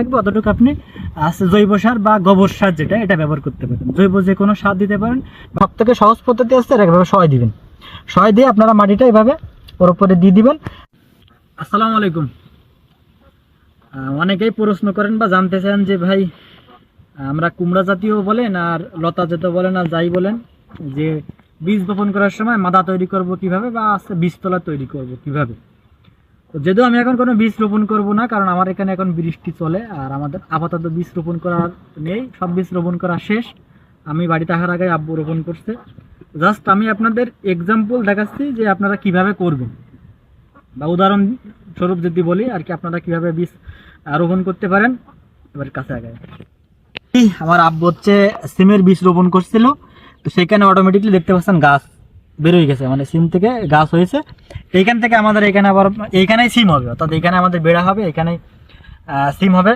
থাকবে অতটুকু আপনি জৈব সার বা গোবর সার যেটা এটা ব্যবহার করতে পারেন। জৈব যে কোনো সার দিতে পারেন। সব থেকে সহজ পদ্ধতি আছে, এভাবে সহায় দিবেন। সহায় দিয়ে আপনারা মাটিটা এইভাবে ওর উপরে দিয়ে দিবেন। আসসালামু আলাইকুম। অনেকেই প্রশ্ন করেন বা জানতে চান যে ভাই আমরা কুমড়া জাতীয় বলেন আর লতা জাতীয় বলেন আর যাই বলেন, যে বীজ বপন করার সময় মাদা তৈরি করব কিভাবে বা বীজতলা তৈরি করব কিভাবে। তো যেহেতু আমি এখন কোনো বীজ রোপণ করব না, কারণ আমার এখানে এখন বৃষ্টি চলে আর আমাদের আপাতত বীজ রোপণ করার নেই, সব বীজ রোপণ করা শেষ। আমি বাড়িতে আসার আগে আব্বু রোপণ করছে। জাস্ট আমি আপনাদের এক্সাম্পল দেখাচ্ছি যে আপনারা কিভাবে করবেন, বা উদাহরণ স্বরূপ যদি বলি আর কি, আপনারা কিভাবে বীজ রোপণ করতে পারেন। এবার কাছে আগে আমার আব্বু হচ্ছে সিমের বীজ রোপণ করছিল, তো সেখানে অটোমেটিকলি দেখতে পাচ্ছেন গাছ বেরোয় গেছে, মানে সিম থেকে গাছ হয়েছে। এইখান থেকে আমাদের এখানে আবার এইখানেই সিম হবে, অর্থাৎ এখানে আমাদের বেড়া হবে, এখানেই সিম হবে।